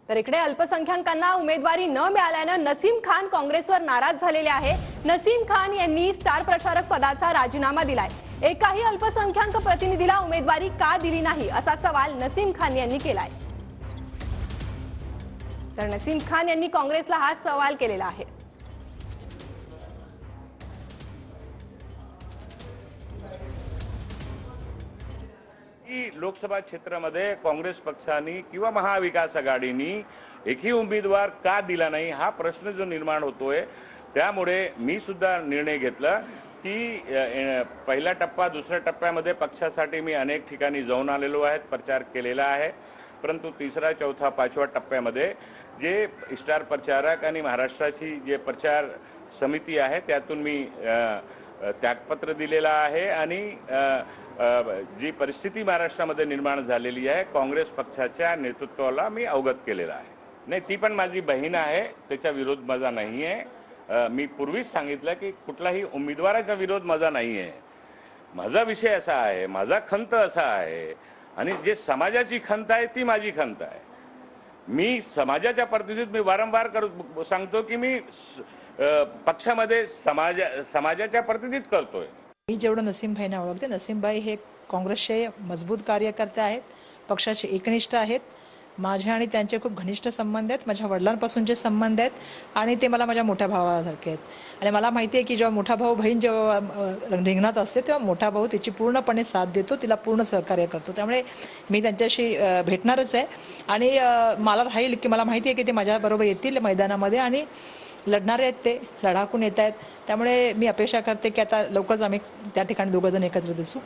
तर इकडे अल्पसंख्याकांना उमेदवारी न मिळाल्याने नसीम खान काँग्रेसवर नाराज झालेले आहे। नसीम खान यांनी स्टार प्रचारक पदाचा राजीनामा दिलाय। एकाही अल्पसंख्याक प्रतिनिधीला उमेदवारी का दिली नाही असा सवाल नसीम खान यांनी केलाय। तर नसीम खान यांनी काँग्रेसला हा सवाल केलेला आहे। लोकसभा क्षेत्रामध्ये काँग्रेस पक्षाने किंवा महाविकास आघाडीने एकही उमेदवार का दिला नाही हा प्रश्न जो निर्माण होतोय, त्यामुळे मी सुद्धा निर्णय घेतला की पहिला टप्पा दुसऱ्या टप्प्यामध्ये पक्षासाठी मी अनेक ठिकाणी जाऊन आलेलो आहे, प्रचार केलेला आहे। परंतु तिसरा चौथा पाचवा टप्प्यामध्ये जे स्टार प्रचारक आणि महाराष्ट्राची जे प्रचार समिती आहे त्यातून मी त्यागपत्र दिलेला आहे आणि जी परिस्थिती महाराष्ट्रामध्ये निर्माण झालेली आहे काँग्रेस पक्षाच्या नेतृत्वाला मी अवगत केलेला आहे। नाही, ती पण माझी बहीण आहे, त्याचा विरोध माझा नाही आहे। मी पूर्वीच सांगितलं की कुठलाही उमेदवाराचा विरोध माझा नाही आहे। माझा विषय असा आहे, माझा खंत असा आहे आणि जे समाजाची खंत आहे ती माझी खंत आहे। मी समाजाच्या प्रतिनिधित्व मी वारंवार सांगतो की मी पक्षामध्ये समाजाच्या प्रतिनिधित्व करतोय। मी जेवढं नसीमभाईंना ओळखते, नसीमभाई हे काँग्रेसचे मजबूत कार्यकर्ते आहेत, पक्षाचे एकनिष्ठ आहेत। माझे आणि त्यांचे खूप घनिष्ठ संबंध आहेत, माझ्या वडिलांपासूनचे संबंध आहेत आणि ते मला माझ्या मोठ्या भावासारखे आहेत। आणि मला माहिती आहे की जेव्हा मोठा भाऊ बहीण जेव्हा रिंगणात असते तेव्हा मोठा भाऊ तिची पूर्णपणे साथ देतो, तिला पूर्ण सहकार्य करतो। त्यामुळे मी त्यांच्याशी भेटणारच आहे आणि मला राहील की मला माहिती आहे की ते माझ्याबरोबर येतील मैदानामध्ये आणि लढणारे आहेत, ते लढाकून येत आहेत। त्यामुळे मी अपेक्षा करते की आता लवकरच आम्ही त्या ठिकाणी दोघं जण एकत्र दिसू।